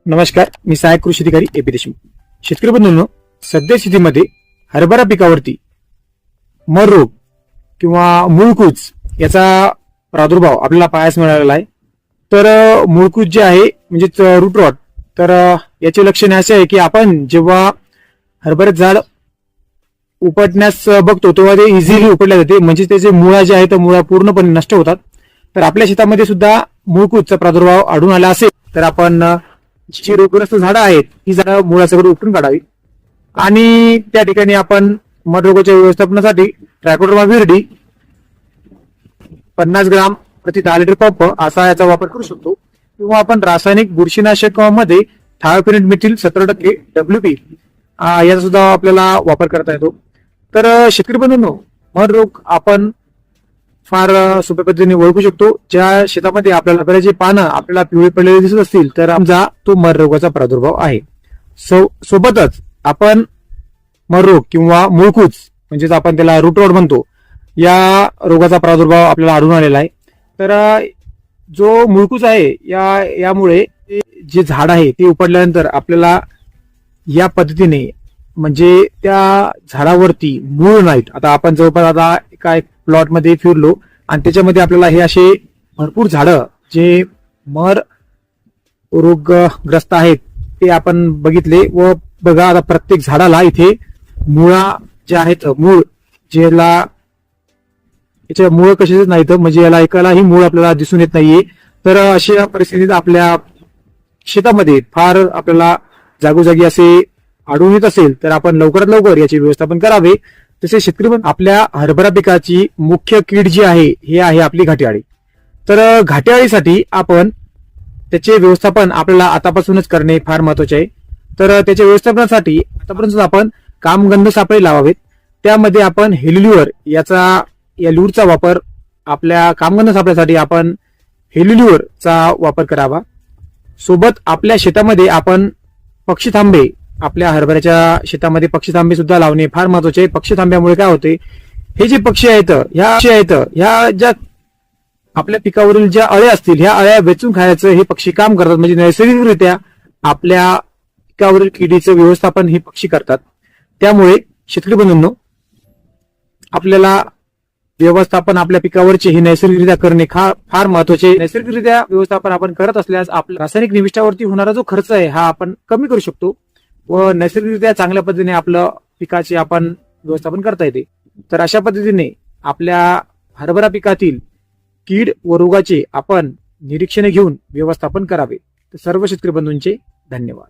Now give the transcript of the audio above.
नमस्कार, मी सहाय्यक कृषी अधिकारी एपी देशमुख. शेतकरी बंधूंनो, सध्या स्थितीमध्ये हरभरा पिकावरती मर रोग किंवा मूळकूज याचा प्रादुर्भाव आपल्याला पाहायला मिळालेला आहे. तर मूळकूज जे आहे म्हणजे रूट रॉट, तर याचे लक्षण असे आहे की आपण जेव्हा हरभऱ्यात झाड उपटण्यास बघतो तेव्हा ते इझिली उपटल्या जाते, म्हणजे त्याचे मुळा जे आहे तर मुळा पूर्णपणे नष्ट होतात. तर आपल्या शेतामध्ये सुद्धा मूळकूजचा प्रादुर्भाव आढळून आला असेल तर आपण जी रोगग्रस्त झाडं आहेत ही झाडं मुळासकट उपटून काढावी. आणि त्या ठिकाणी आपण मर रोगाच्या व्यवस्थापनासाठी ट्रायकोडर्मा विरडी 50 ग्राम प्रति 10 लिटर पंप असा याचा वापर करू शकतो, किंवा आपण रासायनिक बुरशीनाशक मध्ये थायोफिनेट मिथिल 17% WP याचा सुद्धा आपल्याला वापर करता येतो. तर शेतकरी बंधूंनो, मर रोग आपण फार सोप्या पद्धतीने ओळखू शकतो. ज्या शेतामध्ये आपल्याला हरभऱ्याची पानं आपल्याला पिवळी पडलेली दिसत असतील तर समजा तो मर रोगाचा प्रादुर्भाव आहे. सोबतच आपण मर रोग किंवा मूळकूज म्हणजेच आपण त्याला रूट रॉट म्हणतो, या रोगाचा प्रादुर्भाव आपल्याला आढळून आलेला आहे. तर जो मूळकूज आहे यामुळे जे झाड आहे ते उपटल्यानंतर आपल्याला या पद्धतीने म्हणजे त्या झाडावरती मूळ नाहीत. आता आपण जवळपास आता काय प्लॉट मध्ये फिरलो आणि त्याच्यामध्ये आपल्याला हे असे भरपूर झाडं जे मर रोगग्रस्त आहेत ते आपण बघितले. व बघा आता प्रत्येक झाडाला इथे मुळा जे आहेत, मूळ ज्याला याच्या मूळ कशाच नाहीत, म्हणजे याला एकालाही मूळ आपल्याला दिसून येत नाहीये. तर अशा परिस्थितीत आपल्या शेतामध्ये फार आपल्याला जागोजागी असे आढळून येत असेल तर आपण लवकरात लवकर याचे व्यवस्थापन करावे. तसेच शेतकरी हरभरा पिकाची मुख्य कीड जी आहे हे आहे आपली घाटी अळी. तर घाटी अळीसाठी आपण त्याचे व्यवस्थापन आपल्याला आतापासूनच करणे फार महत्वाचे आहे. तर त्याच्या व्यवस्थापनासाठी आतापर्यंत आपण कामगंध सापळे लावावेत. त्यामध्ये आपण हेलिल्युअर या लूरचा वापर आपल्या कामगंध सापळ्यासाठी आपण हेलिल्युअरचा वापर करावा. सोबत आपल्या शेतामध्ये आपण पक्षी थांबे, आपल्या हरभऱ्याच्या शेतामध्ये पक्षी थांबे सुद्धा लावणे फार महत्वाचे आहे. पक्षी थांब्यामुळे काय होते, हे जे पक्षी आहेत ह्या ज्या आपल्या पिकावरील ज्या अळ्या असतील ह्या अळ्या वेचून खायचं हे पक्षी काम करतात. म्हणजे नैसर्गिकरित्या आपल्या पिकावरील किडीचं व्यवस्थापन हे पक्षी करतात. त्यामुळे शेतकरी बंधूंनो, आपल्याला व्यवस्थापन आपल्या पिकावरचे हे नैसर्गिकरित्या करणे फार महत्वाचे. नैसर्गिकरित्या व्यवस्थापन आपण करत असल्यास आपल्या रासायनिक निविष्ठावरती होणारा जो खर्च आहे हा आपण कमी करू शकतो व नैसर्गिकरित्या चांगल्या पद्धतीने आपलं पिकाचे आपण व्यवस्थापन करता येते. तर अशा पद्धतीने आपल्या हरभरा पिकातील कीड व रोगाचे आपण निरीक्षणे घेऊन व्यवस्थापन करावे. तर सर्व शेतकरी बंधूंचे धन्यवाद.